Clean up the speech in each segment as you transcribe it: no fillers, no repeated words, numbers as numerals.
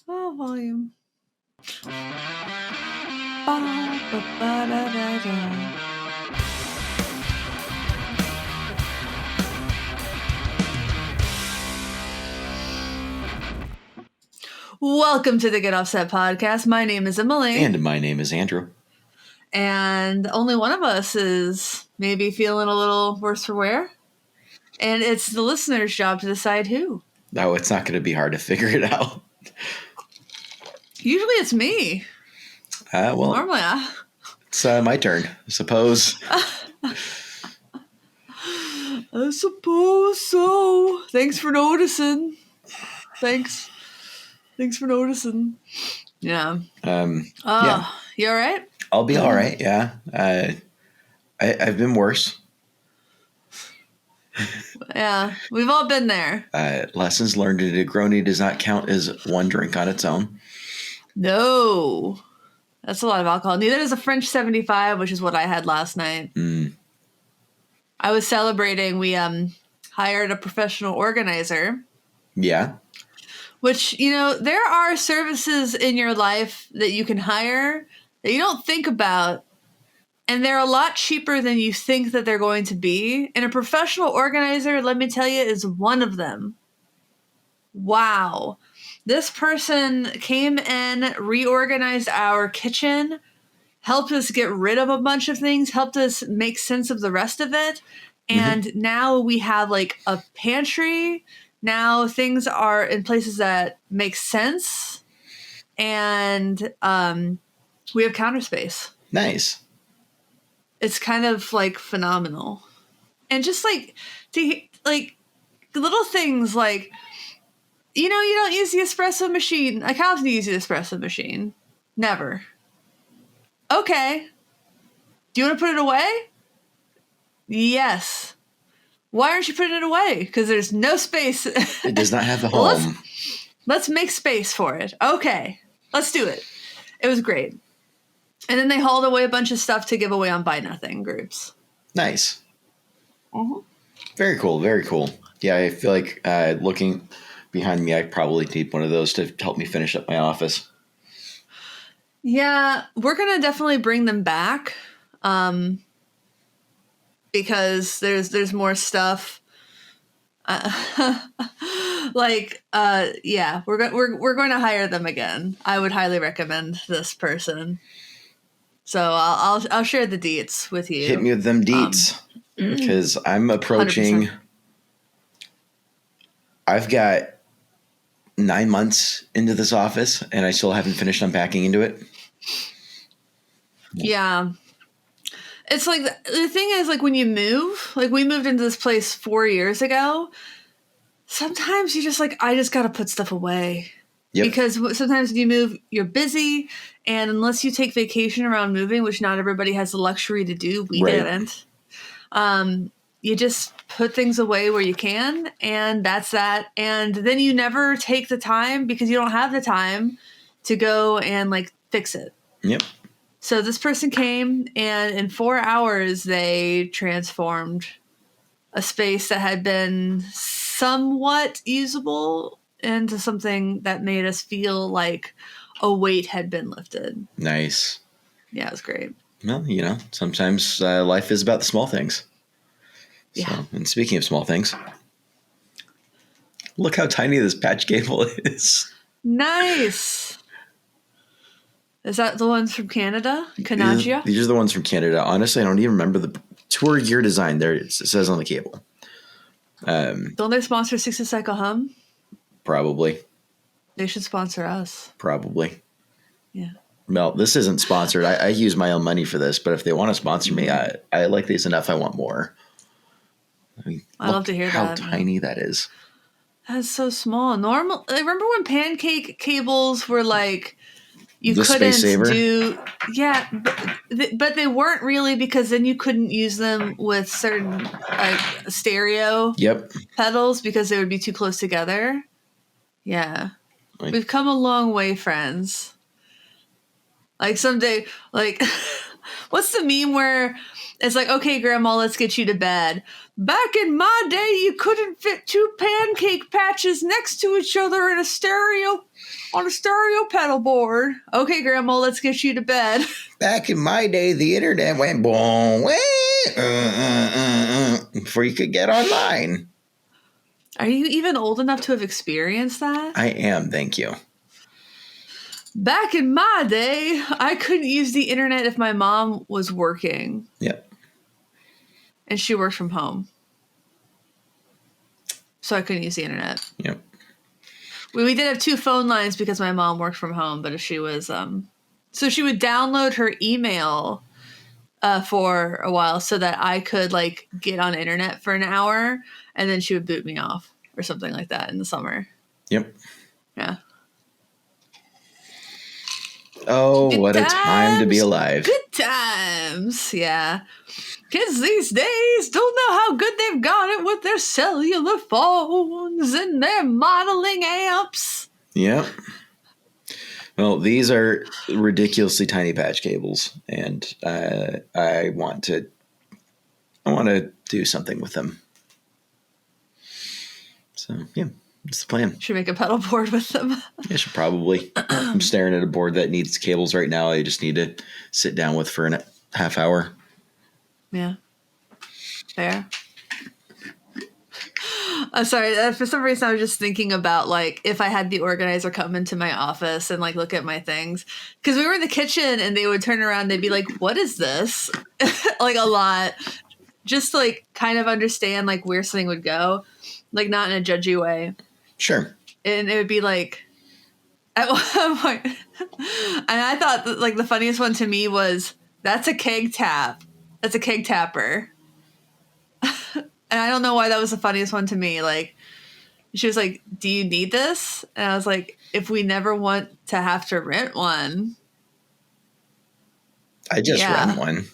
Oh, volume. Ba-ba-ba-da-da-da. Welcome to the Get Offset podcast. My name is Emily. And my name is Andrew. And only one of us is maybe feeling a little worse for wear. And it's the listener's job to decide who. Oh, it's not going to be hard to figure it out. Usually it's me. Normally it's my turn, I suppose. I suppose so. Thanks for noticing. Thanks for noticing. Yeah. Yeah. You all right? I'll be all right. Yeah. I've been worse. Yeah. We've all been there. Lessons learned: a Negroni does not count as one drink on its own. No. That's a lot of alcohol. Neither does a French 75, which is what I had last night. I was celebrating. We hired a professional organizer. Yeah. Which, there are services in your life that you can hire that you don't think about, and they're a lot cheaper than you think that they're going to be. And a professional organizer, let me tell you, is one of them. Wow. This person came in, reorganized our kitchen, helped us get rid of a bunch of things, helped us make sense of the rest of it. And now we have like a pantry. Now things are in places that make sense. And we have counter space. Nice. It's kind of like phenomenal. And just like little things like, you don't use the espresso machine. Like, how often do you use the espresso machine? Never. Okay. Do you want to put it away? Yes. Why aren't you putting it away? Because there's no space. It does not have a home. Let's make space for it. Okay. Let's do it. It was great. And then they hauled away a bunch of stuff to give away on Buy Nothing groups. Nice. Mm-hmm. Very cool. Very cool. Yeah, I feel like looking behind me, I probably need one of those to help me finish up my office. Yeah, we're going to definitely bring them back because there's more stuff. Yeah, we're going to hire them again. I would highly recommend this person. So I'll share the deets with you. Hit me with them deets because I'm approaching. 100%. I've got 9 months into this office and I still haven't finished unpacking into it. Yeah. It's like, the thing is, like, when you move, like, we moved into this place 4 years ago. Sometimes you just I just got to put stuff away. Yep. Because sometimes when you move, you're busy. And unless you take vacation around moving, which not everybody has the luxury to do, we didn't. You just put things away where you can, and that's that. And then you never take the time because you don't have the time to go and fix it. Yep. So this person came, and in 4 hours, they transformed a space that had been somewhat usable into something that made us feel like a weight had been lifted. Nice. Yeah, it was great. Well, sometimes life is about the small things. Yeah. So, and speaking of small things, look how tiny this patch cable is. Nice. Is that the ones from Canada? Canada? These are the ones from Canada. Honestly, I don't even remember the tour gear design. There it says on the cable. Don't they sponsor 60 Cycle Hum? Probably. They should sponsor us. Probably. Yeah. Well, this isn't sponsored. I use my own money for this, but if they want to sponsor me, I like these enough. I want more. I'd love to hear how that. How tiny that is. That's so small. Normal. I remember when pancake cables were you the couldn't space saver? do. Yeah, but they weren't really, because then you couldn't use them with certain stereo pedals because they would be too close together. Yeah. We've come a long way, friends. Someday, What's the meme where it's like, okay, Grandma, let's get you to bed. Back in my day, you couldn't fit two pancake patches next to each other in a stereo on a stereo pedal board. Okay, Grandma, let's get you to bed. Back in my day, the internet went boom, before you could get online. Are you even old enough to have experienced that? I am, thank you. Back in my day, I couldn't use the internet if my mom was working. Yep. And she worked from home. So I couldn't use the internet. Yep. We did have 2 phone lines because my mom worked from home, but if she was so she would download her email for a while so that I could like get on internet for an hour, and then she would boot me off or something like that in the summer. Yep. Yeah. Oh, Good what times. a time to be alive. Good times. Yeah. Kids these days don't know how good they've got it with their cellular phones and their modeling amps. Yep. Well, these are ridiculously tiny patch cables, and I want to do something with them. So, yeah, that's the plan. Should make a pedal board with them. I should probably. I'm staring at a board that needs cables right now. I just need to sit down with for a half hour. Yeah. Fair. I'm sorry. For some reason, I was just thinking about like if I had the organizer come into my office and like look at my things, because we were in the kitchen and they would turn around. They'd be like, "What is this?" Like a lot, just to, like kind of understand like where something would go, like not in a judgy way. Sure. And it would be like at one point, and I thought that, like the funniest one to me was that's a keg tap. That's a keg tapper. And I don't know why that was the funniest one to me. Like, she was like, "Do you need this?" And I was like, "If we never want to have to rent one." I just rent one.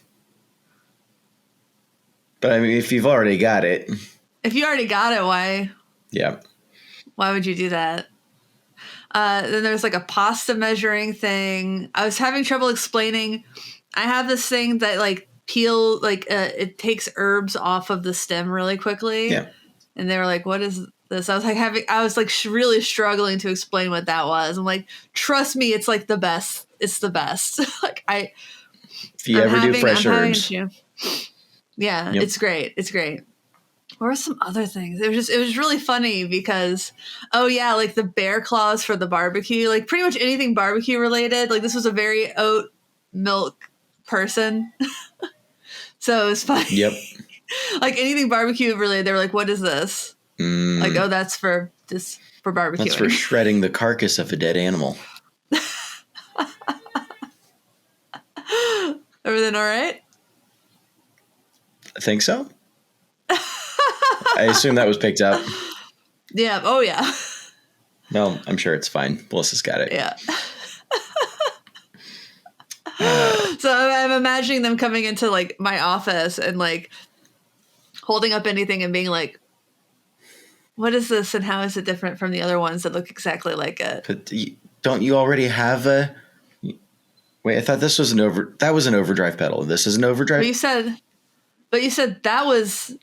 But I mean, if you've already got it. If you already got it, why? Yeah. Why would you do that? Then there's like a pasta measuring thing. I was having trouble explaining. I have this thing that like it takes herbs off of the stem really quickly. Yeah. And they were like, "What is this?" I was like really struggling to explain what that was. I'm like, "Trust me, it's like the best. It's the best." Like if you ever do fresh herbs. Yeah, Yep. It's great. It's great. What were some other things? It was really funny because, oh yeah, like the bear claws for the barbecue, like pretty much anything barbecue related. Like this was a very oat milk person. So it was funny. Yep. Like anything barbecue related, they were like, "What is this?" Like, "Oh, that's for barbecue." That's for shredding the carcass of a dead animal. Everything all right? I think so. I assume that was picked up. Yeah. Oh, yeah. Well, I'm sure it's fine. Melissa's got it. Yeah. So I'm imagining them coming into like my office and like holding up anything and being like, "What is this and how is it different from the other ones that look exactly like it?" But don't you already have a... Wait, I thought this was that was an overdrive pedal. This is an overdrive? But you said that was...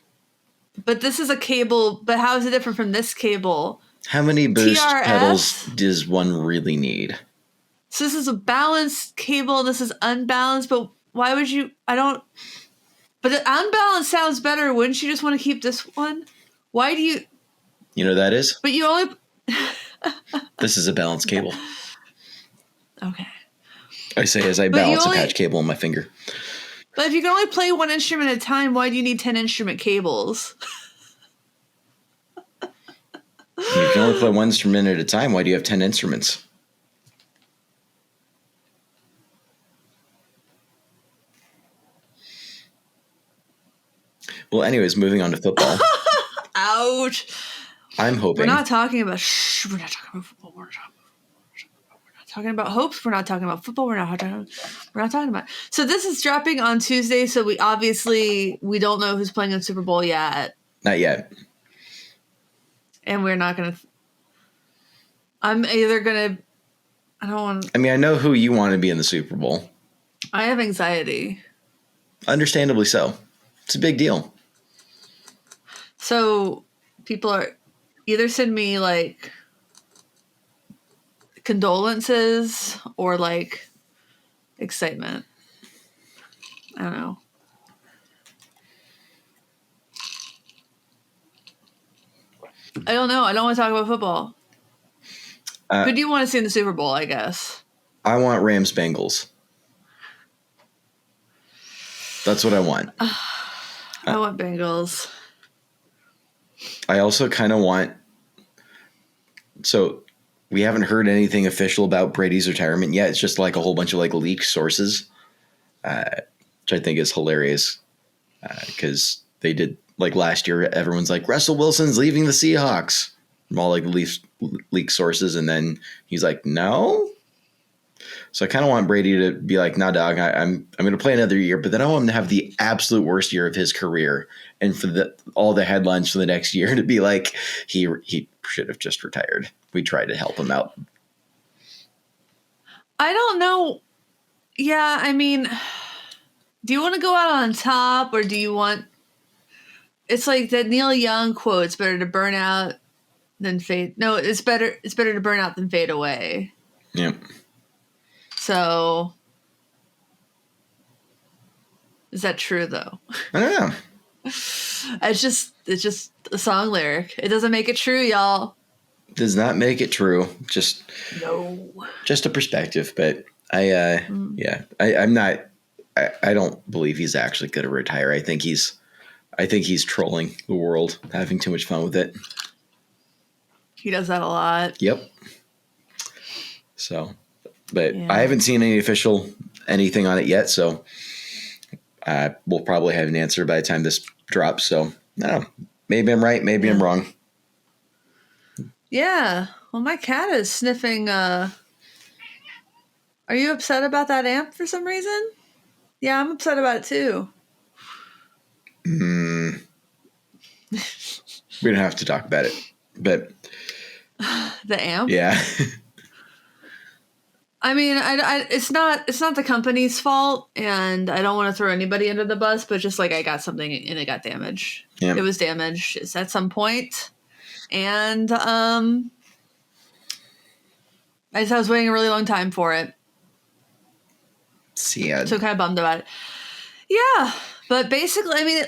But this is a cable, but how is it different from this cable? How many boost TRS? pedals does one really need? So this is a balanced cable and this is unbalanced, but why would you... But the unbalanced sounds better. Wouldn't you just want to keep this one? Why do you... You know that is? But you only... This is a balanced cable. Okay. I say as I balance a patch cable on my finger. But if you can only play one instrument at a time, why do you need 10 instrument cables? If you can only play one instrument at a time, why do you have 10 instruments? Well, anyways, moving on to football. Ouch. I'm hoping. We're not talking about football. We're not talking about hopes. We're not talking about football. We're not talking about. So this is dropping on Tuesday. So we don't know who's playing in the Super Bowl yet. Not yet. And we're not going to. I'm either going to. I don't want. I mean, I know who you want to be in the Super Bowl. I have anxiety. Understandably so. It's a big deal. So people are either send me like condolences or like excitement. I don't know. I don't know. I don't want to talk about football. Who do you want to see in the Super Bowl, I guess? I want Rams Bengals. That's what I want. I want Bengals. I also kind of want. So we haven't heard anything official about Brady's retirement yet. It's just like a whole bunch of like leaked sources, which I think is hilarious because they did like last year. Everyone's like Russell Wilson's leaving the Seahawks from all like leaked sources, and then he's like, no. So I kind of want Brady to be like, nah, dog, I'm going to play another year, but then I want him to have the absolute worst year of his career, and for all the headlines for the next year to be like, he should have just retired. We tried to help him out. I don't know. Yeah, I mean, do you want to go out on top or do you want... It's like that Neil Young quote, it's better to burn out than fade. No, it's better to burn out than fade away. Yeah. So is that true though? I don't know. It's just a song lyric. It doesn't make it true, y'all. Does not make it true. Just a perspective. But I'm not. I don't believe he's actually going to retire. I think he's trolling the world, having too much fun with it. He does that a lot. Yep. So, but I haven't seen any official anything on it yet. So we'll probably have an answer by the time this drops. So, no, maybe I'm right. Maybe I'm wrong. Yeah. Well, my cat is sniffing. Are you upset about that amp for some reason? Yeah, I'm upset about it too. We don't have to talk about it, but the amp. Yeah. I mean, it's not the company's fault, and I don't want to throw anybody under the bus, but just like I got something and it got damaged. Yeah. It was damaged at some point, and I was waiting a really long time for it. Sad. So kind of bummed about it. Yeah, but basically, I mean,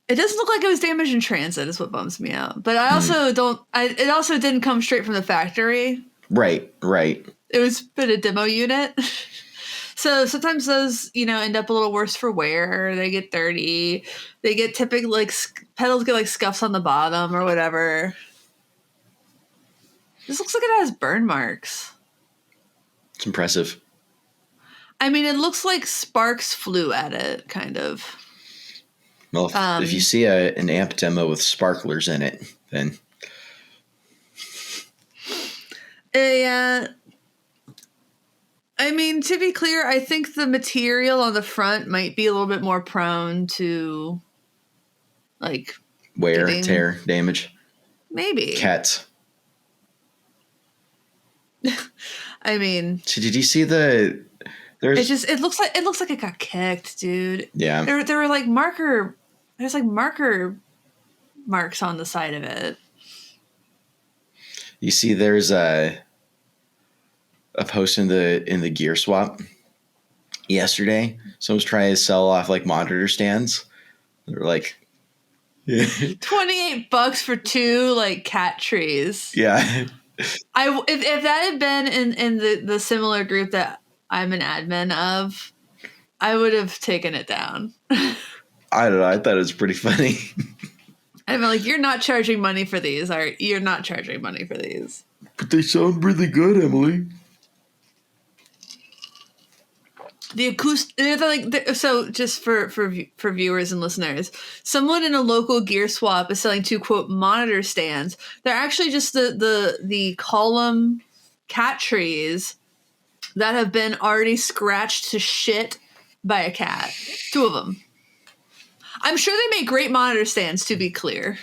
it doesn't look like it was damaged in transit. Is what bums me out. But I also don't. It also didn't come straight from the factory. Right. It was put a demo unit. So sometimes those, end up a little worse for wear. They get dirty. They get typically like pedals get like scuffs on the bottom or whatever. This looks like it has burn marks. It's impressive. I mean, it looks like sparks flew at it, kind of. Well, if you see an amp demo with sparklers in it, then... Yeah. I mean, to be clear, I think the material on the front might be a little bit more prone to, like... wear, tear, damage. Maybe. Cats. I mean... So did you see the... It looks like it got kicked, dude. Yeah. There were like marker marks on the side of it. You see, there's a post in the Gear Swap yesterday. Someone's trying to sell off like monitor stands. They're like $28 for 2 like cat trees. Yeah. If that had been in the similar group that I'm an admin of, I would have taken it down. I don't know. I thought it was pretty funny. I'm like, you're not charging money for these. You're not charging money for these. But they sound really good, Emily. The acoustic, so just for viewers and listeners, someone in a local Gear Swap is selling 2 quote monitor stands. They're actually just the column cat trees that have been already scratched to shit by a cat. 2 of them. I'm sure they make great monitor stands, to be clear.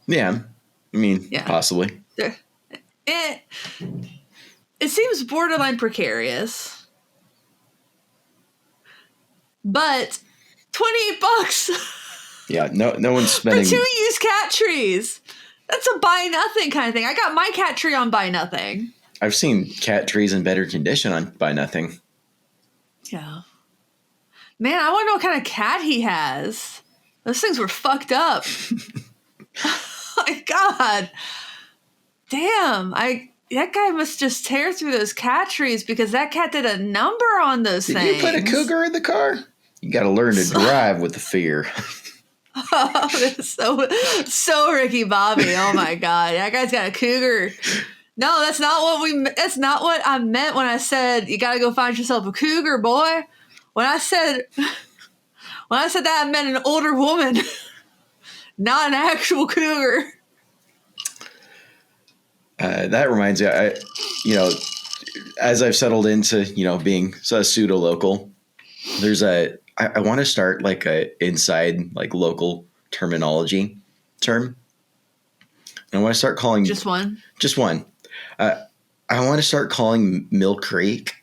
Yeah. I mean, possibly. It seems borderline precarious. But $28 Yeah, no one's for spending. 2 used cat trees. That's a buy nothing kind of thing. I got my cat tree on buy nothing. I've seen cat trees in better condition on buy nothing. Yeah. Man, I want to know what kind of cat he has. Those things were fucked up. Oh my God. Damn. That guy must just tear through those cat trees because that cat did a number on those things. Did you put a cougar in the car? You got to learn to drive with the fear. Oh, that's so Ricky Bobby. Oh my God. That guy's got a cougar. No, that's not what I meant when I said you got to go find yourself a cougar, boy. When I said that, I meant an older woman, not an actual cougar. That reminds me, as I've settled into, being a pseudo local, I want to start like a inside like local terminology term. I want to start calling just one. I want to start calling Milk Creek,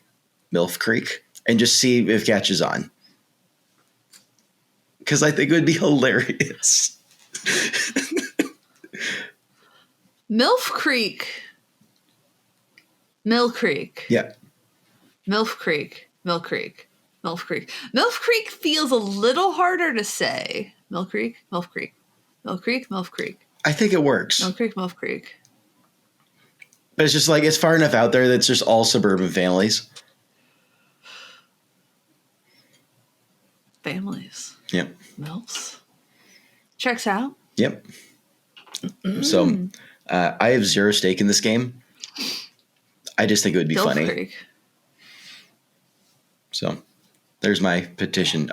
and just see if it catches on. Because I think it would be hilarious. Mill Creek. Yeah. Mill Creek. Mill Creek feels a little harder to say. Mill Creek. I think it works. Mill Creek. But it's just like, it's far enough out there that it's just all suburban families. Yep. Mills. Checks out. Yep. So I have zero stake in this game. I just think it would be funny. Creek. So there's my petition.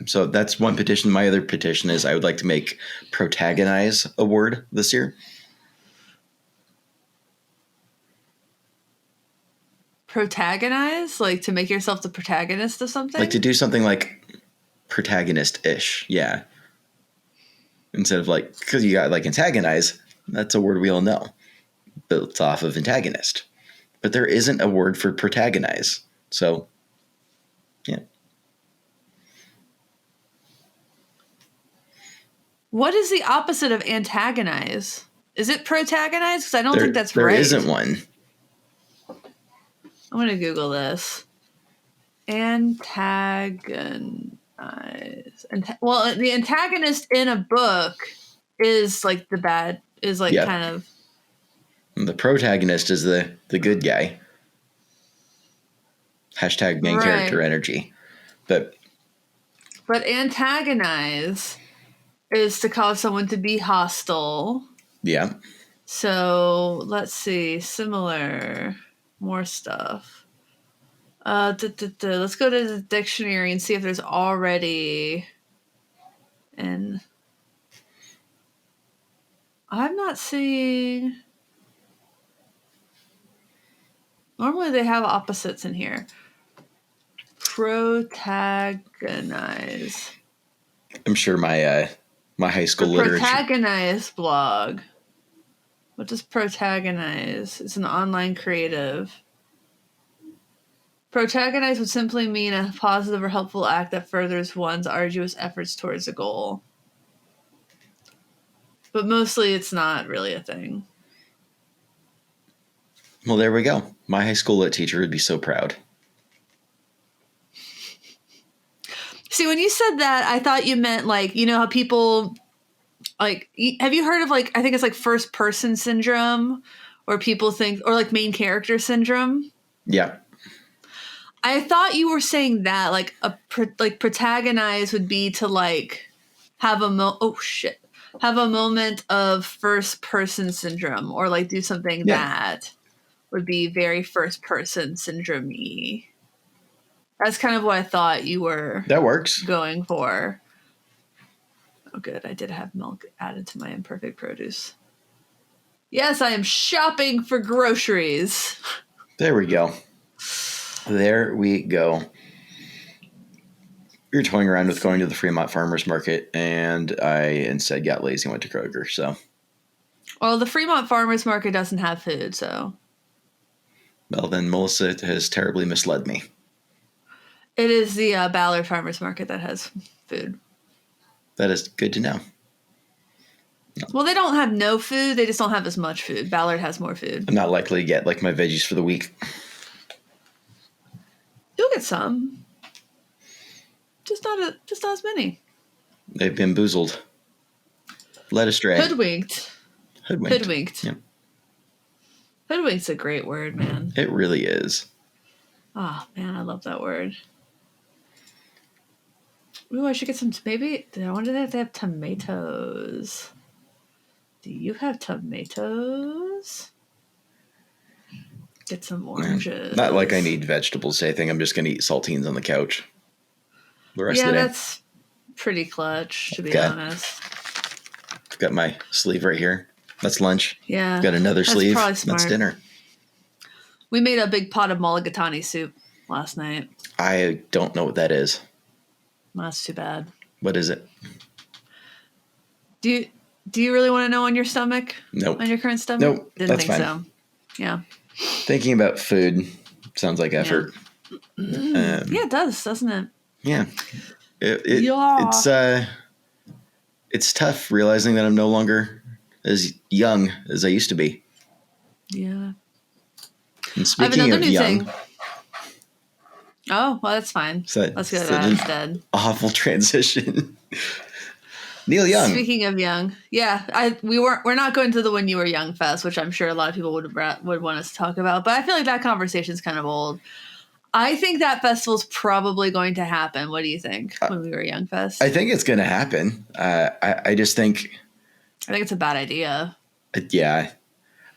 So that's one petition. My other petition is I would like to make protagonize a word this year. Protagonize? Like to make yourself the protagonist of something? Like to do something like protagonist-ish. Yeah. Instead of like, because you got like antagonize, that's a word we all know. Built off of antagonist. But there isn't a word for protagonize. So, yeah. What is the opposite of antagonize? Is it protagonize? Because I don't think that's right. There isn't one. I'm going to Google this. Antagonize. Well, the antagonist in a book is like the bad, is like kind of. And the protagonist is the good guy. Hashtag main character energy. But antagonize is to cause someone to be hostile. Yeah. So let's see. Similar. More stuff. Let's go to the dictionary and see if there's already an. I'm not seeing. Normally they have opposites in here. Protagonize. I'm sure my high school the literature. Protagonize blog. What does protagonize? It's an online creative. Protagonize would simply mean a positive or helpful act that furthers one's arduous efforts towards a goal. But mostly it's not really a thing. Well, there we go. My high school lit teacher would be so proud. See, when you said that, I thought you meant like, you know how people like, have you heard of like, I think it's like first person syndrome or people think, or like main character syndrome? Yeah. I thought you were saying that like protagonize would be to like have a have a moment of first person syndrome or like do something that would be very first person syndrome-y. That's kind of what I thought you were. That works. Going for. Oh, good. I did have milk added to my imperfect produce. Yes, I am shopping for groceries. There we go. There we go. We were toying around with going to the Fremont Farmers Market, and I instead got lazy and went to Kroger. So, well, the Fremont Farmers Market doesn't have food, so. Well, then Melissa has terribly misled me. It is the Ballard Farmers Market that has food. That is good to know. Well, they don't have no food. They just don't have as much food. Ballard has more food. I'm not likely to get like my veggies for the week. You'll get some. Just not as many. They've been boozled. Led astray. Hoodwinked. Hoodwinked. Yeah. Hoodwinked's a great word, man. It really is. Oh, man, I love that word. Ooh, I should get some, maybe, I wonder if they have tomatoes. Do you have tomatoes? Get some oranges. Not like I need vegetables. I think I'm just going to eat saltines on the couch the rest of the day. Yeah, that's pretty clutch, to be honest. I've got my sleeve right here. That's lunch. Yeah. Got another sleeve. That's dinner. We made a big pot of mulligatawny soup last night. I don't know what that is. Well, that's too bad. What is it? Do you really want to know on your stomach? Nope. On your current stomach? Nope. Didn't that's think fine. so. Yeah. Thinking about food sounds like effort. Yeah, it does, doesn't it? Yeah. It's tough realizing that I'm no longer as young as I used to be. Yeah. And speaking of young, thing. Oh, well, that's fine. Let's go to that instead. Awful transition. Neil Young. Speaking of young, yeah, we're not going to the When You Were Young Fest, which I'm sure a lot of people would want us to talk about, but I feel like that conversation is kind of old. I think that festival's probably going to happen. What do you think? When We Were Young Fest? I think it's going to happen. I just think. I think it's a bad idea. Yeah,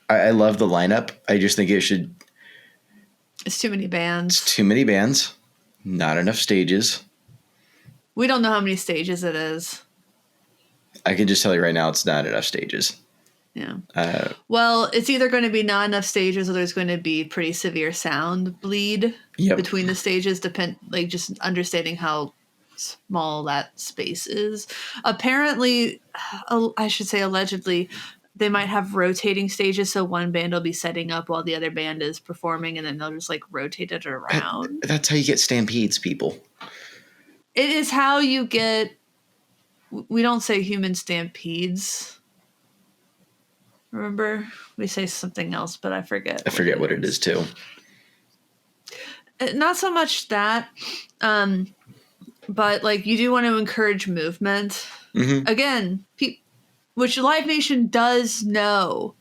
I love the lineup. I just think it should. It's too many bands. It's too many bands. Not enough stages. We don't know how many stages it is. I can just tell you right now, it's not enough stages. Yeah. Well, it's either going to be not enough stages or there's going to be pretty severe sound bleed between the stages, just understanding how small that space is. Apparently, I should say allegedly, they might have rotating stages, so one band will be setting up while the other band is performing, and then they'll just rotate it around. That's how you get stampedes, people. It is how you get. We don't say human stampedes. Remember? We say something else, but I forget. I forget what it is, too. Not so much that, but you do want to encourage movement. Mm-hmm. Again, which Live Nation does know.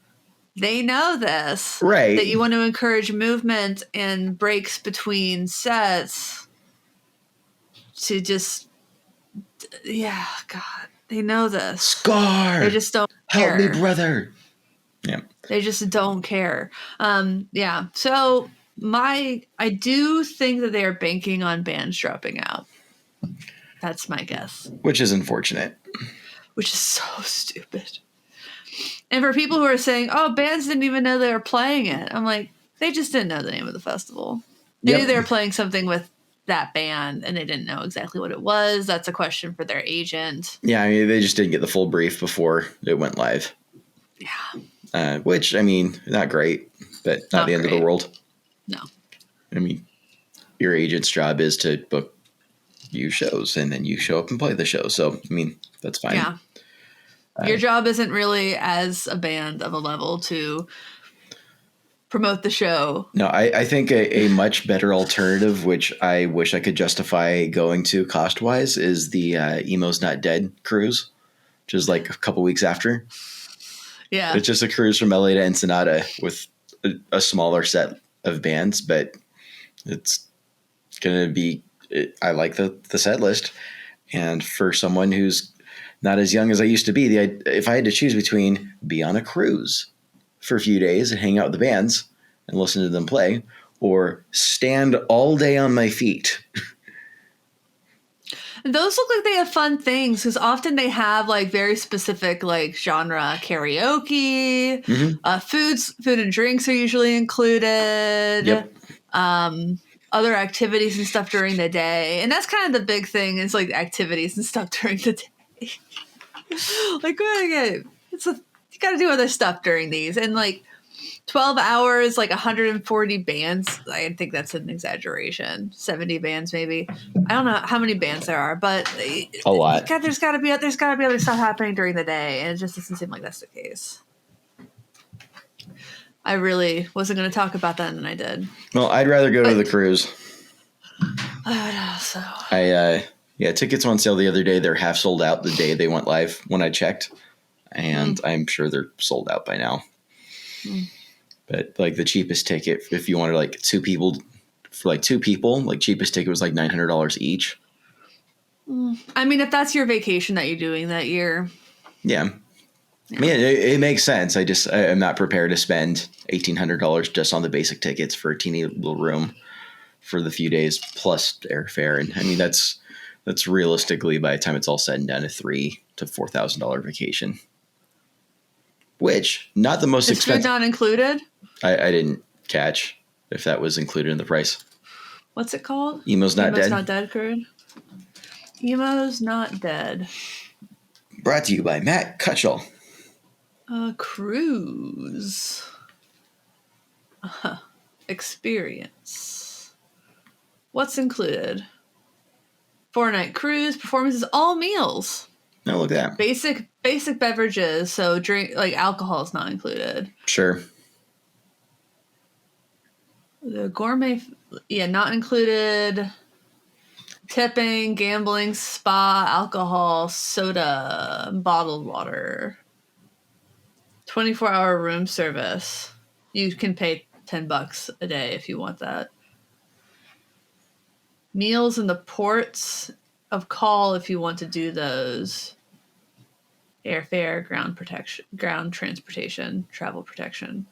They know this. Right. That you want to encourage movement and breaks between sets to just... Yeah, God. They know this. Scar! They just don't care. Help me, brother! Yeah. They just don't care. Yeah. So I do think that they are banking on bands dropping out. That's my guess. Which is unfortunate. Which is so stupid. And for people who are saying, oh, bands didn't even know they were playing it. I'm like, they just didn't know the name of the festival. They knew they were playing something with that band and they didn't know exactly what it was. That's a question for their agent. Yeah, I mean, they just didn't get the full brief before it went live. Yeah. Which, I mean, not great, but not the end of the world. No. I mean, your agent's job is to book you shows and then you show up and play the show. So, I mean, that's fine. Yeah. Your job isn't really as a band of a level to promote the show. No, I think a much better alternative, which I wish I could justify going to cost-wise, is the Emo's Not Dead cruise, which is a couple weeks after. Yeah. It's just a cruise from LA to Ensenada with a smaller set of bands, but it's going to be – I like the set list. And for someone who's not as young as I used to be, if I had to choose between be on a cruise for a few days and hang out with the bands and listen to them play, or stand all day on my feet. Those look like they have fun things because often they have very specific genre karaoke. Mm-hmm. Food and drinks are usually included. Yep. Other activities and stuff during the day, and that's kind of the big thing. Is activities and stuff during the day. You got to do other stuff during these, and 12 hours, like 140 bands. I think that's an exaggeration. 70 bands, maybe. I don't know how many bands there are, but A lot. God, there's got to be other stuff happening during the day, and it just doesn't seem like that's the case. I really wasn't going to talk about that, and I did. Well, I'd rather go to the cruise. So Tickets on sale the other day. They're half sold out the day they went live when I checked, and I'm sure they're sold out by now. But like the cheapest ticket, if you wanted like two people, like cheapest ticket was like $900 each. I mean, if that's your vacation that you're doing that year. Yeah. I mean, it makes sense. I'm not prepared to spend $1,800 just on the basic tickets for a teeny little room for the few days plus airfare. And I mean, that's realistically, by the time it's all said and done, a $3,000 to $4,000 vacation, which not the most expensive. Is food not included? I didn't catch if that was included in the price. What's it called? Emo's Not Dead. Emo's Not Dead cruise. Emo's Not Dead. Brought to you by Matt Cutchell. Cruise. Experience. What's included? 4-night cruise, performances, all meals. No, look at that. Basic beverages, so drink like alcohol is not included. Sure. The gourmet, not included. Tipping, gambling, spa, alcohol, soda, bottled water. 24-hour room service. You can pay $10 a day if you want that. Meals in the ports of call if you want to do those. Airfare, ground transportation, travel protection.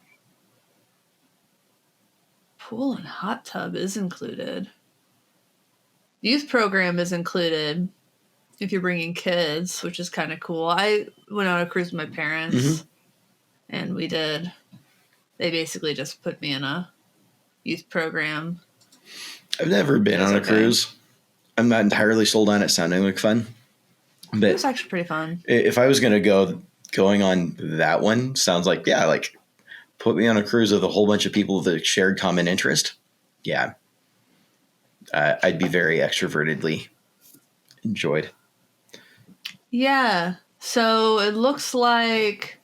Pool and hot tub is included. Youth program is included if you're bringing kids, which is kind of cool. I went on a cruise with my parents, and they basically just put me in a youth program. I've never been on a cruise. I'm not entirely sold on it sounding like fun. But it was actually pretty fun. If I was going to going on that one, sounds like, put me on a cruise with a whole bunch of people with a shared common interest. Yeah. I'd be very extrovertedly enjoyed. Yeah. So it looks like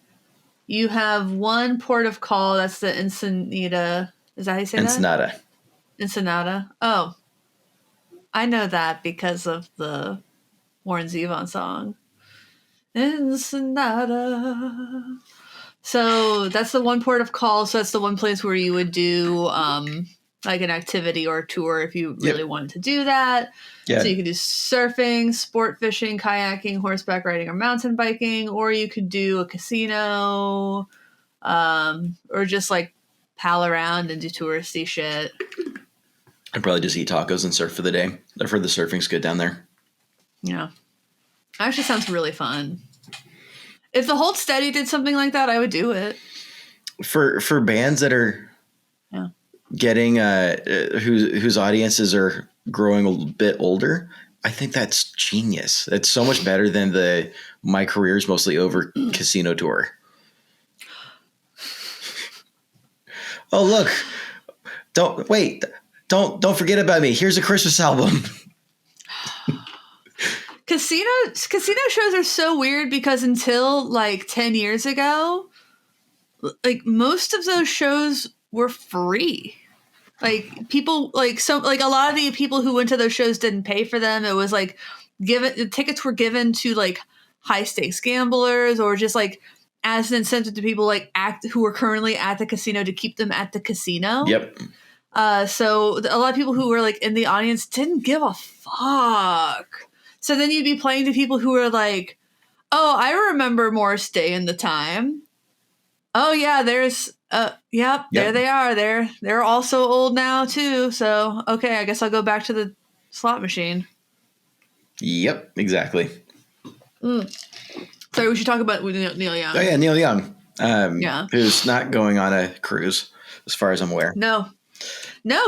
you have one port of call. That's the Ensenada. Is that how you say that? Ensenada. Oh. I know that because of the Warren Zevon song. Ensenada. So that's the one port of call. So that's the one place where you would do like an activity or a tour if you really wanted to do that. Yeah. So you could do surfing, sport fishing, kayaking, horseback riding, or mountain biking, or you could do a casino, or just like pal around and do touristy shit. I'd probably just eat tacos and surf for the day. I've heard the surfing's good down there. Yeah. Actually sounds really fun. If the Hold Steady did something like that, I would do it. For bands that are getting whose audiences are growing a bit older, I think that's genius. That's so much better than my career's mostly over casino tour. Oh, look. Don't forget about me. Here's a Christmas album. Casino shows are so weird because until like 10 years ago, like most of those shows were free. Like people a lot of the people who went to those shows didn't pay for them. It was like the tickets were given to like high stakes gamblers or just like as an incentive to people who were currently at the casino to keep them at the casino. Yep. So a lot of people who were like in the audience didn't give a fuck. So then you'd be playing to people who were like, oh, I remember Morris Day and the Time. Oh yeah, there's yep, there they are. They're also old now too. So okay, I guess I'll go back to the slot machine. Yep, exactly. So we should talk about Neil Young. Oh yeah, Neil Young. Who's not going on a cruise, as far as I'm aware. No,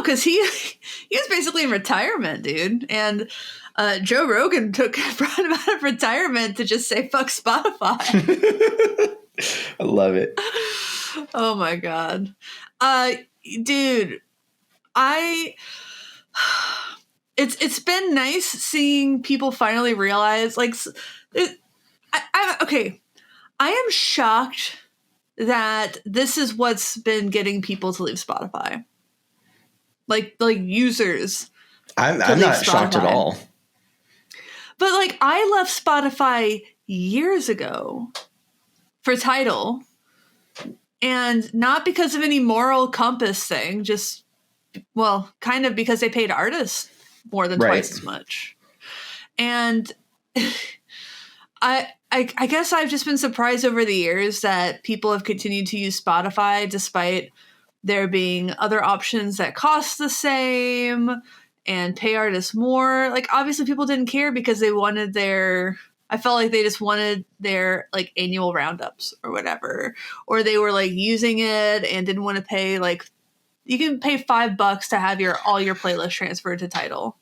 because he was basically in retirement, dude. And Joe Rogan brought him out of retirement to just say fuck Spotify. I love it. Oh my god. Dude, I it's been nice seeing people finally realize like okay. I am shocked that this is what's been getting people to leave Spotify. Like users to I'm leave not shocked at Spotify. all. But like I left Spotify years ago for Tidal. And not because of any moral compass thing, just well, kind of because they paid artists more than Right. twice as much. And I guess I've just been surprised over the years that people have continued to use Spotify despite there being other options that cost the same and pay artists more. Like obviously people didn't care because they wanted their I felt like they just wanted their like annual roundups or whatever. Or they were like using it and didn't want to pay like you can pay $5 to have all your playlists transferred to Tidal.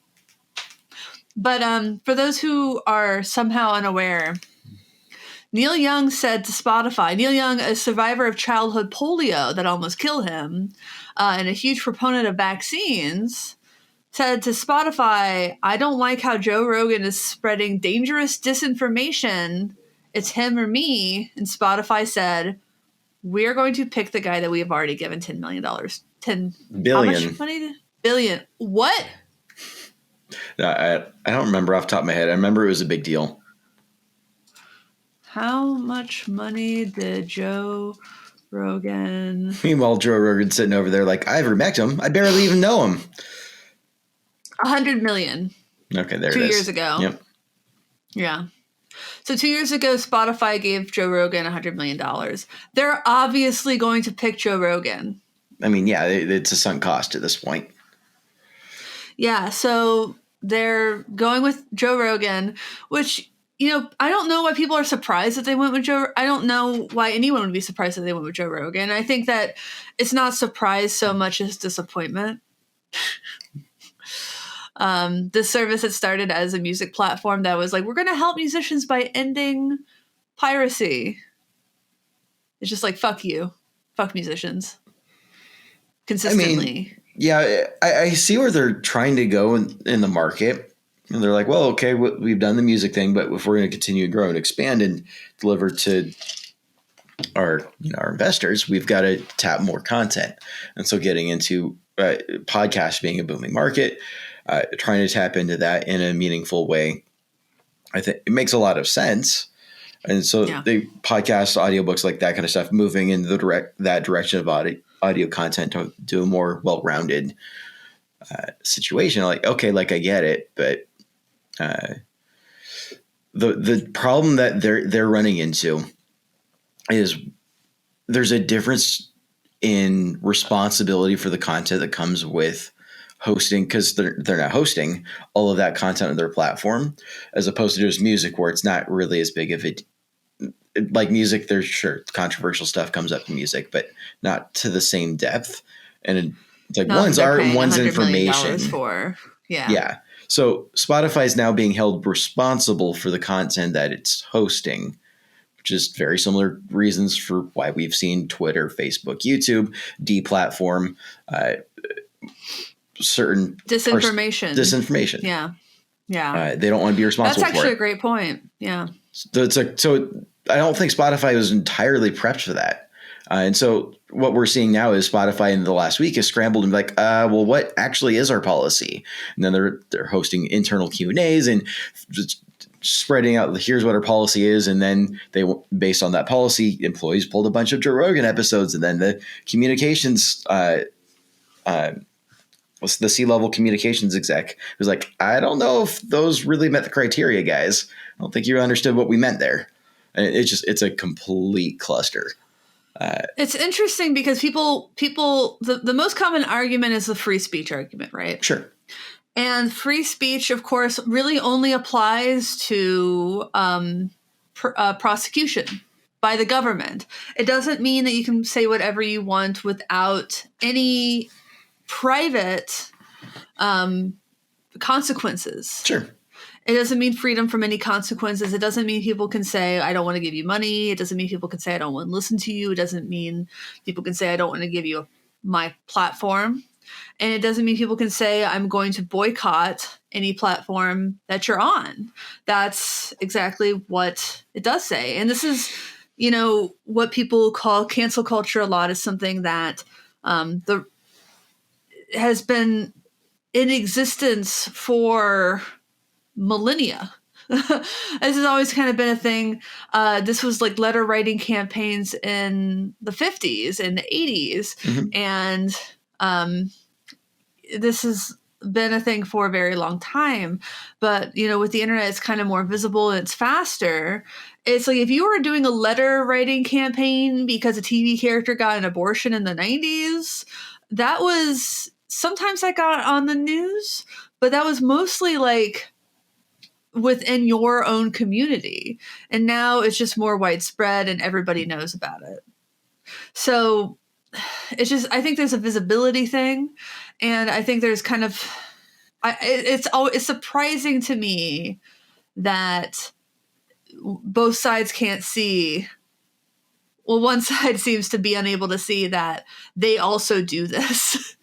But for those who are somehow unaware, Neil Young said to Spotify, Neil Young, a survivor of childhood polio that almost killed him, and a huge proponent of vaccines, said to Spotify, I don't like how Joe Rogan is spreading dangerous disinformation. It's him or me. And Spotify said, we're going to pick the guy that we have already given $10 million. 10 Billion. How much money? Billion. What? I don't remember off the top of my head. I remember it was a big deal. How much money did Joe Rogan? Meanwhile, Joe Rogan's sitting over there like, I ever met him. I barely even know him. 100 million. Okay, there 2 it is. years ago. Yep. Yeah. So 2 years ago, Spotify gave Joe Rogan $100 million. They're obviously going to pick Joe Rogan. I mean, yeah, it's a sunk cost at this point. Yeah, so they're going with Joe Rogan, which, you know, I don't know why people are surprised that they went with Joe. I don't know why anyone would be surprised that they went with Joe Rogan. I think that it's not surprise so much as disappointment. This service had started as a music platform that was like, we're going to help musicians by ending piracy. It's just like, fuck you. Fuck musicians. Consistently. I mean, yeah, I see where they're trying to go in the market. And they're like, well, okay, we've done the music thing, but if we're going to continue to grow and expand and deliver to our investors, we've got to tap more content. And so getting into podcasts being a booming market, trying to tap into that in a meaningful way, I think it makes a lot of sense. And so the podcasts, audiobooks, like that kind of stuff, moving in that direction of audio content to a more well-rounded situation. Like, okay, like I get it, but the problem that they're running into is there's a difference in responsibility for the content that comes with hosting, because they're not hosting all of that content on their platform, as opposed to just music, where it's not really as big of it. Like music, there's sure controversial stuff comes up in music, but not to the same depth. And it's like one's art and one's information. Yeah. So Spotify is now being held responsible for the content that it's hosting, which is very similar reasons for why we've seen Twitter, Facebook, YouTube deplatform certain disinformation. Yeah. Yeah. They don't want to be responsible for it. That's actually a great point. Yeah. So I don't think Spotify was entirely prepped for that. And so what we're seeing now is Spotify in the last week has scrambled and be like, well, what actually is our policy? And then they're hosting internal Q&As and just spreading out, here's what our policy is. And then they, based on that policy, employees pulled a bunch of Joe Rogan episodes, and then the communications, the C-level communications exec was like, I don't know if those really met the criteria, guys. I don't think you understood what we meant there. And it's a complete cluster. It's interesting because people, the most common argument is the free speech argument, right? Sure. And free speech, of course, really only applies to prosecution by the government. It doesn't mean that you can say whatever you want without any private consequences. Sure. It doesn't mean freedom from any consequences. It doesn't mean people can say, I don't want to give you money. It doesn't mean people can say, I don't want to listen to you. It doesn't mean people can say, I don't want to give you my platform. And it doesn't mean people can say, I'm going to boycott any platform that you're on. That's exactly what it does say. And this is, what people call cancel culture a lot, is something that has been in existence for millennia. This has always kind of been a thing. This was like letter writing campaigns in the 50s and the 80s. Mm-hmm. And this has been a thing for a very long time. But, with the internet, it's kind of more visible and it's faster. It's like if you were doing a letter writing campaign because a TV character got an abortion in the 90s, that was sometimes that got on the news, but that was mostly like within your own community. And now it's just more widespread and everybody knows about it. So it's just, I think there's a visibility thing. And I think there's kind of, it's surprising to me that both sides can't see. Well, one side seems to be unable to see that they also do this.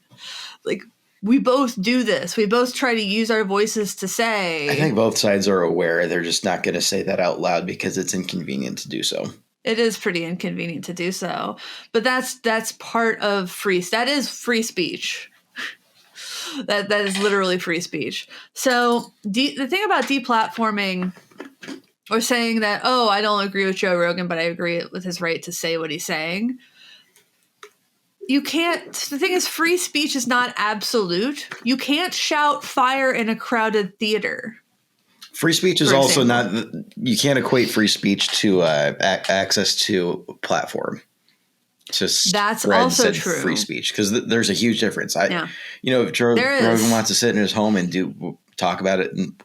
Like, we both do this. We both try to use our voices to say. I think both sides are aware. They're just not going to say that out loud because it's inconvenient to do so. It is pretty inconvenient to do so. But that's part of that is free speech. That is literally free speech. So the thing about deplatforming, or saying that, oh, I don't agree with Joe Rogan, but I agree with his right to say what he's saying. You can't, the thing is, free speech is not absolute. You can't shout fire in a crowded theater. Free speech is also not, you can't equate free speech to access to a platform. That's also true. Free speech, because there's a huge difference. If Joe Rogan wants to sit in his home and talk about it and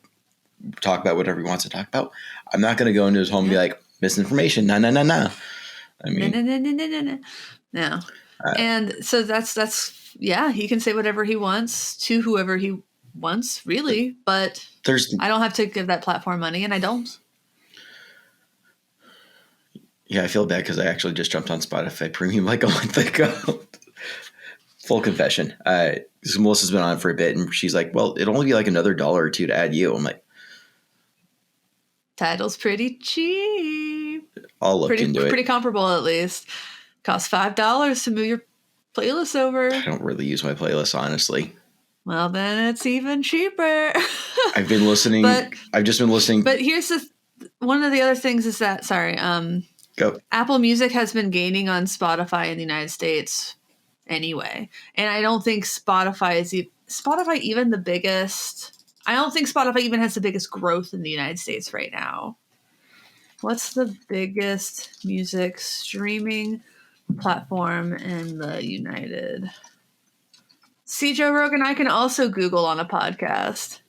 talk about whatever he wants to talk about, I'm not going to go into his home and be like, misinformation. No. I mean, no. And so that's he can say whatever he wants to whoever he wants, really. But I don't have to give that platform money, and I don't. Yeah, I feel bad because I actually just jumped on Spotify Premium like a month ago. Full confession. Melissa's been on for a bit, and she's like, well, it'll only be like another $1 or $2 to add you. I'm like, Tidal's pretty cheap. I'll look into it. Pretty comparable, at least. Costs $5 to move your playlist over. I don't really use my playlist, honestly. Well, then it's even cheaper. I've been listening. I've just been listening. But here's one of the other things is that, Go. Apple Music has been gaining on Spotify in the United States anyway. And I don't think Spotify even the biggest. I don't think Spotify even has the biggest growth in the United States right now. What's the biggest music streaming platform in the United? See, Joe Rogan, I can also Google on a podcast.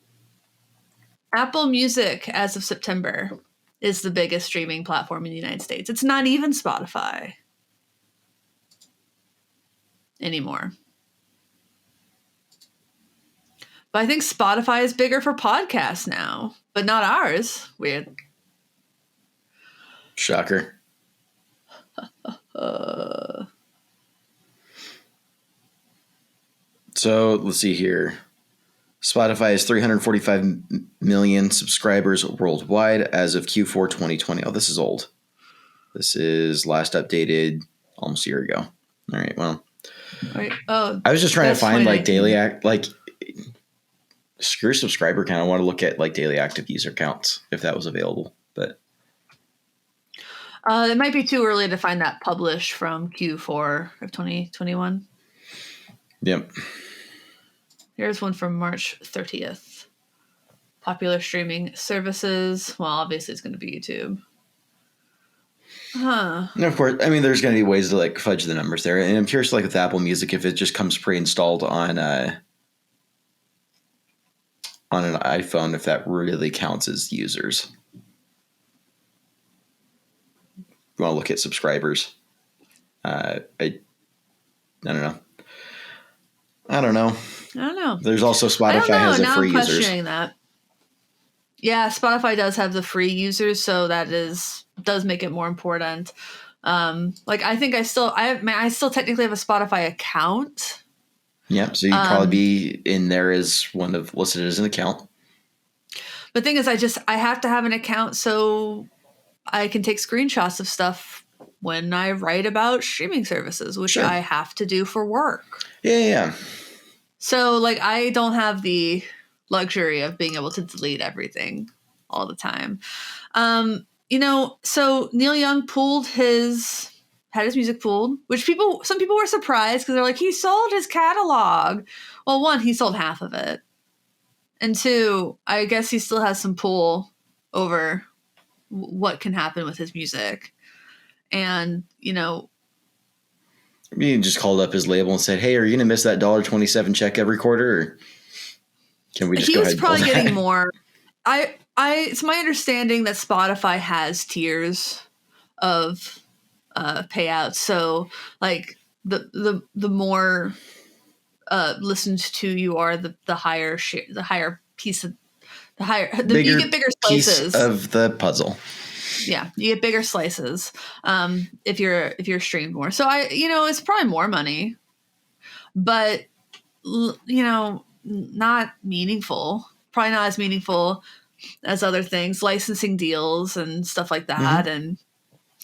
Apple Music, as of September, is the biggest streaming platform in the United States. It's not even Spotify anymore. But I think Spotify is bigger for podcasts now, but not ours. Weird. Shocker. So let's see here. Spotify has 345 million subscribers worldwide as of Q4 2020. Oh, this is old. This is last updated almost a year ago. All right, well. Right. Oh, I was just trying to find like daily screw subscriber count. I want to look at like daily active user counts if that was available, but it might be too early to find that published from Q4 of 2021. Yep. Here's one from March 30th. Popular streaming services. Well, obviously it's going to be YouTube. Huh. And of course, I mean, there's going to be ways to like fudge the numbers there. And I'm curious, like with Apple Music, if it just comes pre-installed on an iPhone, if that really counts as users. You want to look at subscribers. I don't know. I don't know. There's also Spotify has a free users. That. Yeah, Spotify does have the free users, so does make it more important. Like I think I still technically have a Spotify account. Yep. So you'd probably be in there as listed as an account. The thing is, I have to have an account so I can take screenshots of stuff when I write about streaming services, which Sure. I have to do for work. Yeah. So like I don't have the luxury of being able to delete everything all the time. So Neil Young had his music pulled, which some people were surprised because they're like, he sold his catalog. Well, one, he sold half of it. And two, I guess he still has some pull over what can happen with his music. And, You just called up his label and said, "Hey, are you going to miss that $1.27 check every quarter? Or can we just go ahead and probably getting more. It's my understanding that Spotify has tiers of payouts. So like the more listened to you are, the higher share, the higher piece of you get bigger slices piece of the puzzle. Yeah, you get bigger slices if you're streamed more. So it's probably more money, but not meaningful. Probably not as meaningful as other things, licensing deals and stuff like that. Mm-hmm. And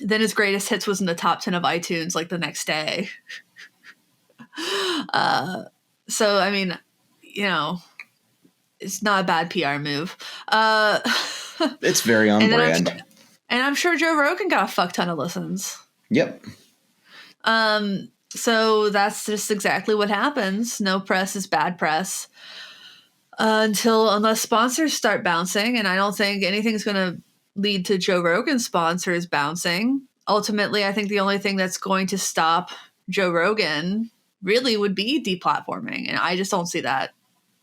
then his greatest hits was in the top 10 of iTunes like the next day. So I mean, it's not a bad PR move. It's very on brand. And I'm sure Joe Rogan got a fuck ton of listens. Yep. So that's just exactly what happens. No press is bad press. Unless sponsors start bouncing, and I don't think anything's going to lead to Joe Rogan's sponsors bouncing. Ultimately, I think the only thing that's going to stop Joe Rogan really would be deplatforming, and I just don't see that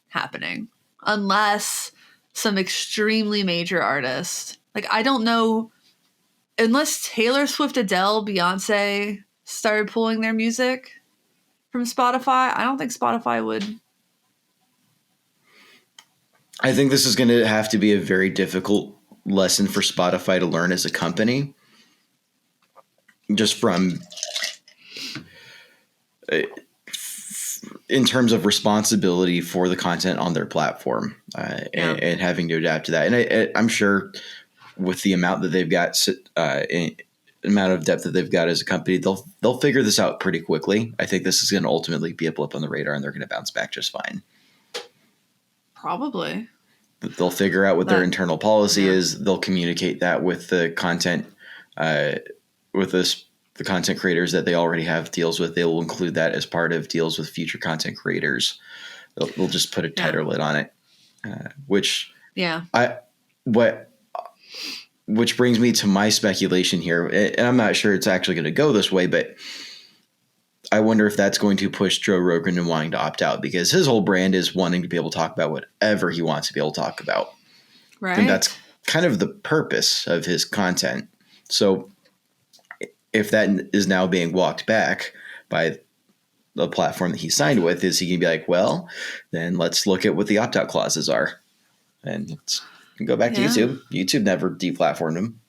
happening unless some extremely major artist, like I don't know, unless Taylor Swift, Adele, Beyonce started pulling their music from Spotify, I don't think Spotify would. I think this is going to have to be a very difficult lesson for Spotify to learn as a company. Just from in terms of responsibility for the content on their platform and having to adapt to that. And I'm sure with the amount that they've got, amount of depth that they've got as a company, they'll figure this out pretty quickly. I think this is going to ultimately be a blip on the radar, and they're going to bounce back just fine. Probably. They'll figure out what their internal policy is. They'll communicate that with the content, the content creators that they already have deals with. They will include that as part of deals with future content creators. They'll just put a tighter lid on it, which brings me to my speculation here. And I'm not sure it's actually going to go this way, but I wonder if that's going to push Joe Rogan and wanting to opt out, because his whole brand is wanting to be able to talk about whatever he wants to be able to talk about. Right. And that's kind of the purpose of his content. So if that is now being walked back by the platform that he signed with, is he going to be like, well, then let's look at what the opt-out clauses are. And go back to YouTube. YouTube never deplatformed him.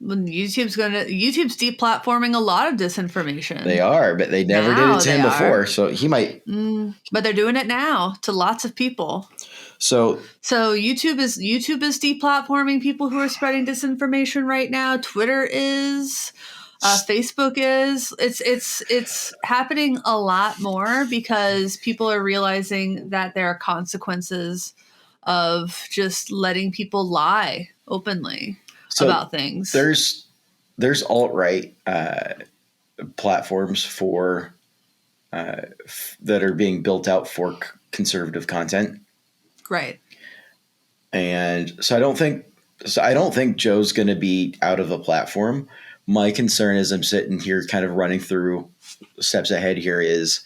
YouTube's deplatforming a lot of disinformation. They are, but they never did it to him before. So he might. But they're doing it now to lots of people. So YouTube is deplatforming people who are spreading disinformation right now. Twitter is, Facebook is. It's happening a lot more because people are realizing that there are consequences of just letting people lie openly about things. There's alt-right platforms for that are being built out for conservative content. Right. And so I don't think Joe's going to be out of the platform. My concern as I'm sitting here kind of running through steps ahead here is,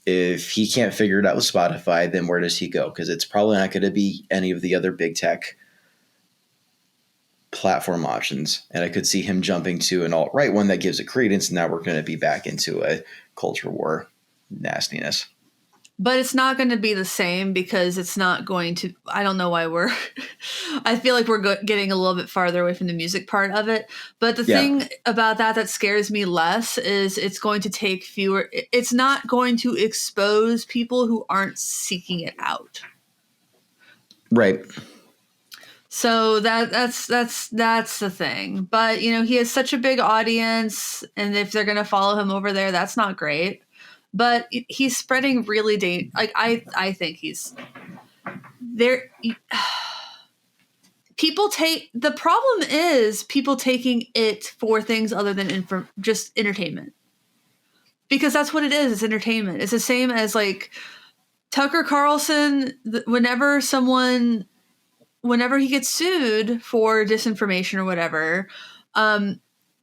if he can't figure it out with Spotify, then where does he go? Because it's probably not going to be any of the other big tech platform options. And I could see him jumping to an alt-right one that gives it credence. And now we're going to be back into a culture war nastiness. but it's not going to be the same because it's not going to. I don't know why we're. I feel like we're getting a little bit farther away from the music part of it. But the thing about that scares me less is it's going to take fewer. It's not going to expose people who aren't seeking it out. Right. So that's the thing. But he has such a big audience, and if they're going to follow him over there, that's not great. But he's spreading really I think he's there. The problem is people taking it for things other than just entertainment, because that's what it is. It's entertainment. It's the same as like Tucker Carlson. Whenever he gets sued for disinformation or whatever,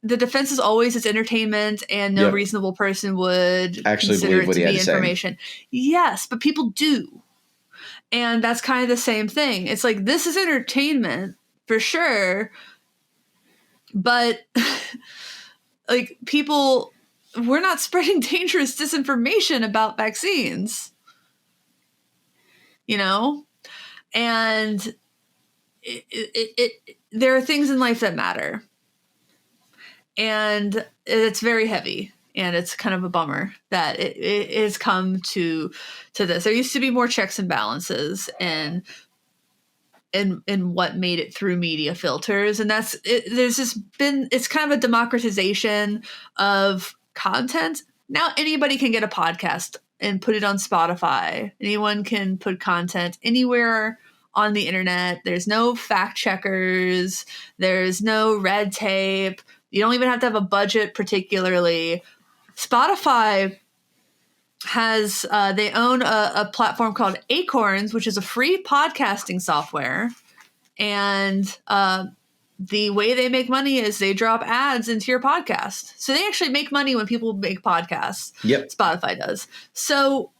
the defense is always it's entertainment, and no reasonable person would actually consider believe it to be say. information. Yes, but people do. And that's kind of the same thing. It's like, this is entertainment for sure, but like we're not spreading dangerous disinformation about vaccines, and there are things in life that matter. And it's very heavy, and it's kind of a bummer that it has come to this. There used to be more checks and balances and what made it through media filters, and it's kind of a democratization of content. Now anybody can get a podcast and put it on Spotify. Anyone can put content anywhere on the internet. There's no fact checkers. There's no red tape. You don't even have to have a budget particularly. Spotify has, they own a platform called Acorns, which is a free podcasting software. And the way they make money is they drop ads into your podcast. So they actually make money when people make podcasts. Yep. Spotify does. So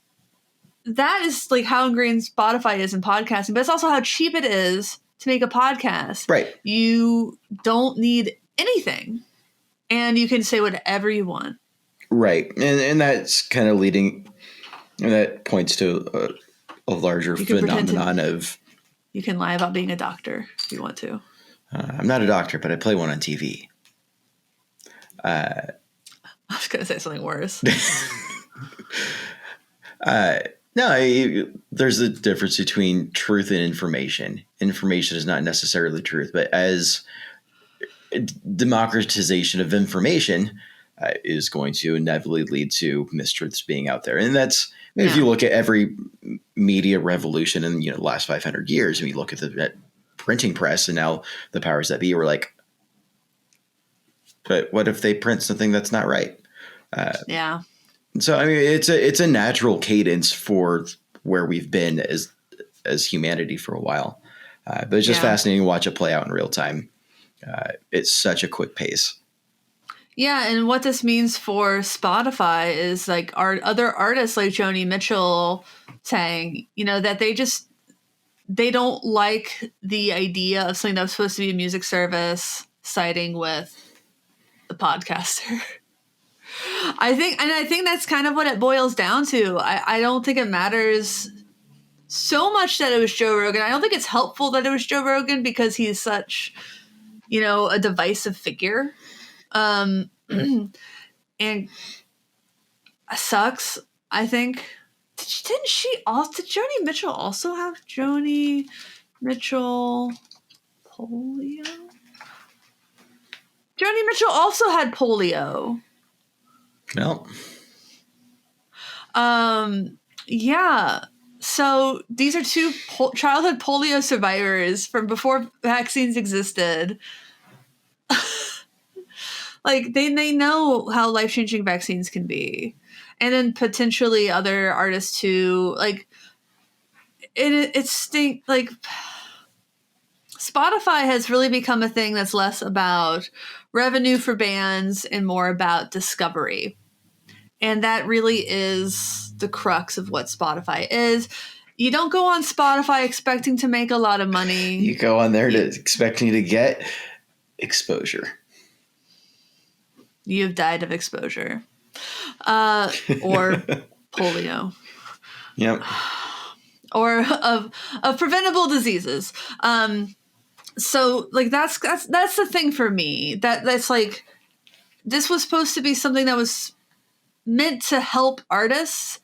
that is like how ingrained Spotify is in podcasting, but it's also how cheap it is to make a podcast. Right. You don't need anything, and you can say whatever you want. Right. And that's kind of leading, and that points to a larger phenomenon of... You can lie about being a doctor if you want to. I'm not a doctor, but I play one on TV. I was going to say something worse. No, there's a difference between truth and information. Information is not necessarily truth, but as democratization of information is going to inevitably lead to mistruths being out there. And that's, if you look at every media revolution in the last 500 years, and you look at the printing press and now the powers that be were like, but what if they print something that's not right? Yeah. So, I mean, it's a natural cadence for where we've been as humanity for a while. But it's just fascinating to watch it play out in real time. It's such a quick pace. Yeah, and what this means for Spotify is like our other artists like Joni Mitchell saying, that they don't like the idea of something that was supposed to be a music service siding with the podcaster. I think that's kind of what it boils down to. I don't think it matters so much that it was Joe Rogan. I don't think it's helpful that it was Joe Rogan because he's such, a divisive figure. And it sucks, I think. Did Joni Mitchell also have Joni Mitchell polio? Joni Mitchell also had polio. No. Yeah. So these are two childhood polio survivors from before vaccines existed. Like they know how life-changing vaccines can be. And then potentially other artists too. Like like Spotify has really become a thing that's less about revenue for bands and more about discovery. And that really is the crux of what Spotify is. You don't go on Spotify expecting to make a lot of money. You go on there expecting to get exposure. You've died of exposure. Or polio. Yep. or of preventable diseases. So like that's the thing for me. That's like, this was supposed to be something that was meant to help artists,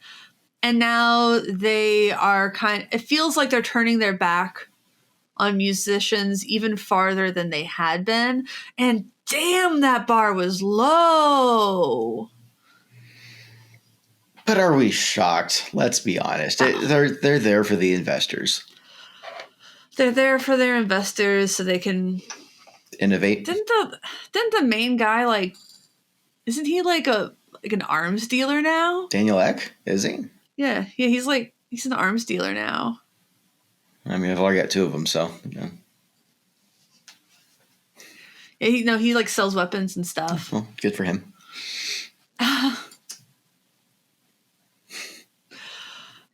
and now they are it feels like they're turning their back on musicians even farther than they had been. And damn, that bar was low. But are we shocked? Let's be honest. They're there for the investors. They're there for their investors so they can Innovate. Didn't the main guy, like, isn't he like an arms dealer now? Daniel Ek, is he? Yeah, he's an arms dealer now. I mean, I've already got two of them, so Yeah, he like sells weapons and stuff. Well, good for him.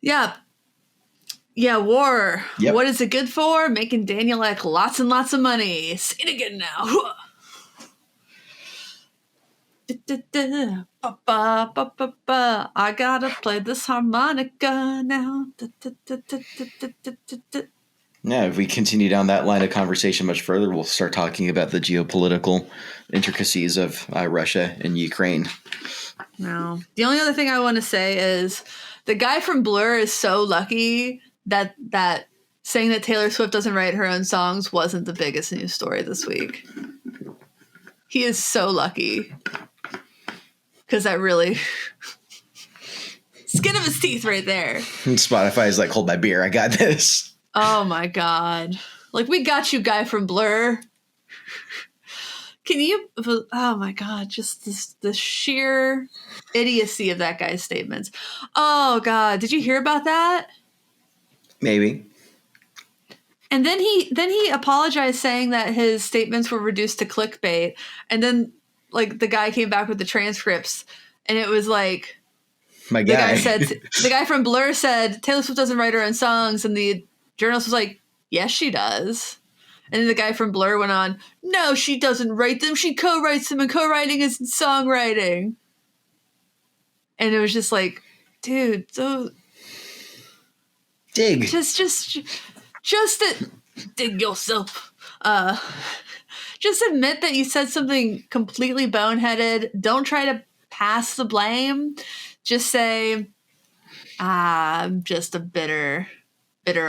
Yeah, war. Yep. What is it good for? Making Daniel Ek lots and lots of money. Say it again now. I gotta play this harmonica now. Yeah, if we continue down that line of conversation much further, we'll start talking about the geopolitical intricacies of Russia and Ukraine. No. The only other thing I want to say is the guy from Blur is so lucky that saying that Taylor Swift doesn't write her own songs wasn't the biggest news story this week. He is so lucky. Because that really... skin of his teeth right there. And Spotify is like, hold my beer, I got this. Oh my God. Like, we got you, guy from Blur. Can you... oh my God. Just the sheer idiocy of that guy's statements. Oh God. Did you hear about that? Maybe. And then he apologized, saying that his statements were reduced to clickbait. And then, like, the guy came back with the transcripts, and it was like, my guy. The guy from Blur said Taylor Swift doesn't write her own songs, and the journalist was like, yes, she does. And then the guy from Blur went on, no, she doesn't write them. She co-writes them, and co-writing is songwriting. And it was just like, dude, so dig. Just dig yourself. Just admit that you said something completely boneheaded. Don't try to pass the blame. Just say, I'm just a bitter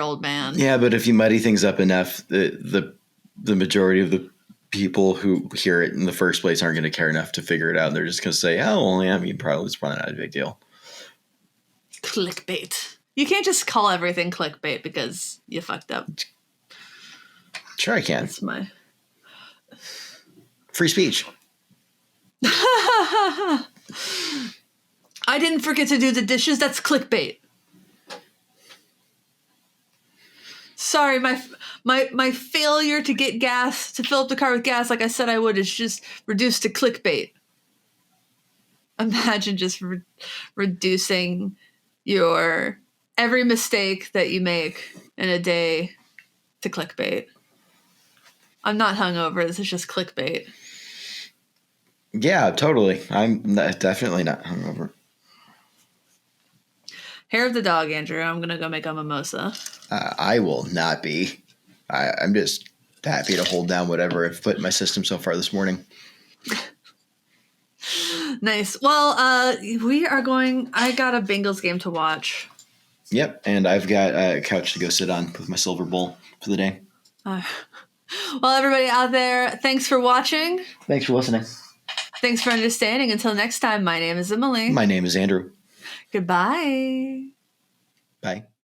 old man. Yeah, but if you muddy things up enough, the majority of the people who hear it in the first place aren't going to care enough to figure it out. They're just going to say, oh, well, yeah, I mean, it's probably not a big deal. Clickbait. You can't just call everything clickbait because you fucked up. Sure I can. That's my... free speech. I didn't forget to do the dishes. That's clickbait. Sorry, my failure to get gas, to fill up the car with gas like I said I would, is just reduced to clickbait. Imagine just reducing your every mistake that you make in a day to clickbait. I'm not hungover. This is just clickbait. Yeah, totally. I'm definitely not hungover. Hair of the dog, Andrew. I'm going to go make a mimosa. I will not be. I'm just happy to hold down whatever I've put in my system so far this morning. Nice. Well, I got a Bengals game to watch. Yep, and I've got a couch to go sit on with my silver bowl for the day. Well, everybody out there, thanks for watching. Thanks for listening. Thanks for understanding. Until next time, my name is Emily. My name is Andrew. Goodbye. Bye.